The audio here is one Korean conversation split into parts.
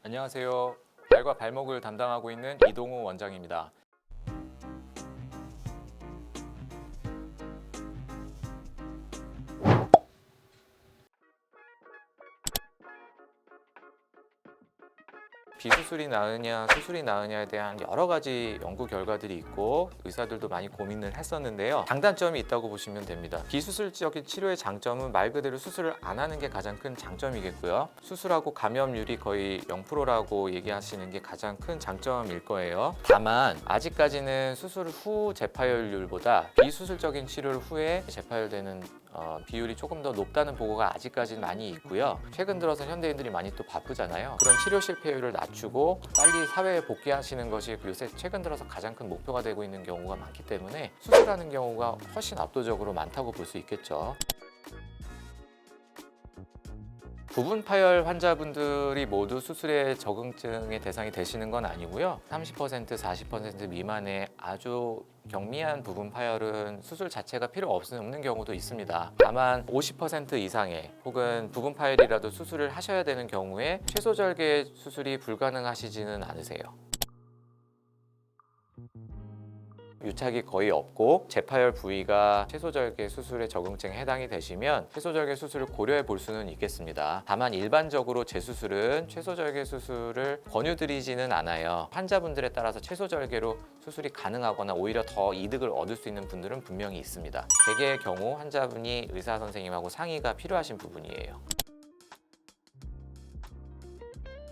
안녕하세요. 발과 발목을 담당하고 있는 이동우 원장입니다. 비수술이 나으냐 수술이 나으냐에 대한 여러 가지 연구 결과들이 있고 의사들도 많이 고민을 했었는데요. 장단점이 있다고 보시면 됩니다. 비수술적인 치료의 장점은 말 그대로 수술을 안 하는 게 가장 큰 장점이겠고요. 수술하고 감염률이 거의 0%라고 얘기하시는 게 가장 큰 장점일 거예요. 다만 아직까지는 수술 후 재파열률보다 비수술적인 치료 후에 재파열되는 비율이 조금 더 높다는 보고가 아직까지는 많이 있고요. 최근 들어서 현대인들이 많이 또 바쁘잖아요. 그런 치료 실패율을 낮추고 빨리 사회에 복귀하시는 것이 요새 최근 들어서 가장 큰 목표가 되고 있는 경우가 많기 때문에 수술하는 경우가 훨씬 압도적으로 많다고 볼 수 있겠죠. 부분 파열 환자분들이 모두 수술의 적응증의 대상이 되시는 건 아니고요. 30%, 40% 미만의 아주 경미한 부분 파열은 수술 자체가 필요 없는 경우도 있습니다. 다만 50% 이상의 혹은 부분 파열이라도 수술을 하셔야 되는 경우에 최소절개 수술이 불가능하시지는 않으세요. 유착이 거의 없고 재파열 부위가 최소절개 수술의 적응증에 해당이 되시면 최소절개 수술을 고려해 볼 수는 있겠습니다. 다만 일반적으로 재수술은 최소절개 수술을 권유드리지는 않아요. 환자분들에 따라서 최소절개로 수술이 가능하거나 오히려 더 이득을 얻을 수 있는 분들은 분명히 있습니다. 대개의 경우 환자분이 의사 선생님하고 상의가 필요하신 부분이에요.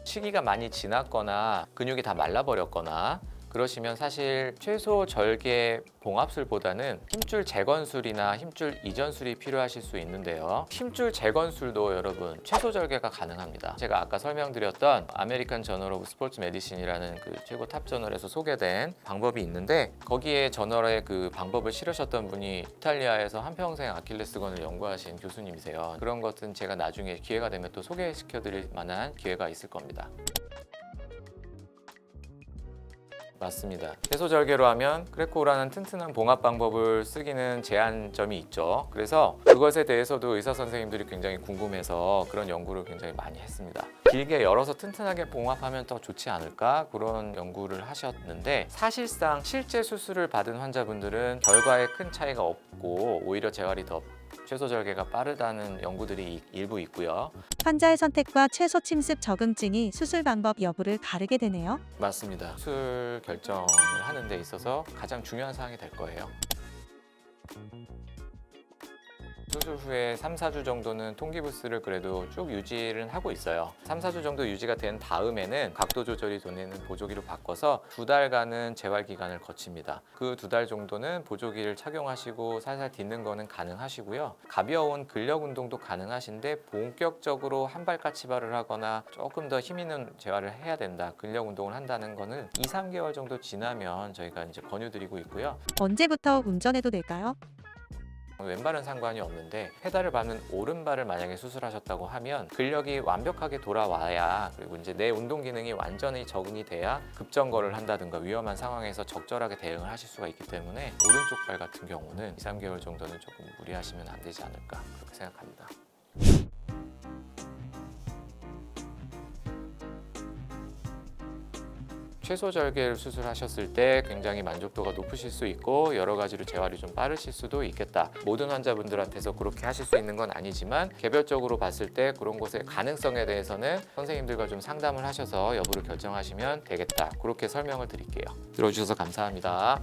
시기가 많이 지났거나 근육이 다 말라버렸거나 그러시면 사실 최소 절개 봉합술보다는 힘줄 재건술이나 힘줄 이전술이 필요하실 수 있는데요. 힘줄 재건술도 여러분 최소 절개가 가능합니다. 제가 아까 설명드렸던 아메리칸 저널 오브 스포츠 메디신이라는 그 최고 탑 저널에서 소개된 방법이 있는데 거기에 저널에 그 방법을 실으셨던 분이 이탈리아에서 한평생 아킬레스건을 연구하신 교수님이세요. 그런 것은 제가 나중에 기회가 되면 또 소개시켜 드릴 만한 기회가 있을 겁니다. 맞습니다. 최소절개로 하면 크레코라는 튼튼한 봉합 방법을 쓰기는 제한점이 있죠. 그래서 그것에 대해서도 의사 선생님들이 굉장히 궁금해서 그런 연구를 굉장히 많이 했습니다. 길게 열어서 튼튼하게 봉합하면 더 좋지 않을까 그런 연구를 하셨는데 사실상 실제 수술을 받은 환자분들은 결과에 큰 차이가 없고 오히려 재활이 더 최소절개가 빠르다는 연구들이 일부 있고요. 환자의 선택과 최소 침습 적응증이 수술 방법 여부를 가르게 되네요. 맞습니다. 수술 결정을 하는 데 있어서 가장 중요한 사항이 될 거예요. 수술 후에 3, 4주 정도는 통기부스를 그래도 쭉 유지를 하고 있어요. 3, 4주 정도 유지가 된 다음에는 각도 조절이 되는 보조기로 바꿔서 2달간은 재활 기간을 거칩니다. 그 2달 정도는 보조기를 착용하시고 살살 딛는 거는 가능하시고요. 가벼운 근력 운동도 가능하신데 본격적으로 한발까치발을 하거나 조금 더 힘 있는 재활을 해야 된다. 근력 운동을 한다는 거는 2, 3개월 정도 지나면 저희가 이제 권유드리고 있고요. 언제부터 운전해도 될까요? 왼발은 상관이 없는데 페달을 밟는 오른발을 만약에 수술하셨다고 하면 근력이 완벽하게 돌아와야 그리고 이제 내 운동 기능이 완전히 적응이 돼야 급정거를 한다든가 위험한 상황에서 적절하게 대응을 하실 수가 있기 때문에 오른쪽 발 같은 경우는 2, 3개월 정도는 조금 무리하시면 안 되지 않을까 그렇게 생각합니다. 최소절개를 수술하셨을 때 굉장히 만족도가 높으실 수 있고 여러 가지로 재활이 좀 빠르실 수도 있겠다. 모든 환자분들한테서 그렇게 하실 수 있는 건 아니지만 개별적으로 봤을 때 그런 것의 가능성에 대해서는 선생님들과 좀 상담을 하셔서 여부를 결정하시면 되겠다. 그렇게 설명을 드릴게요. 들어주셔서 감사합니다.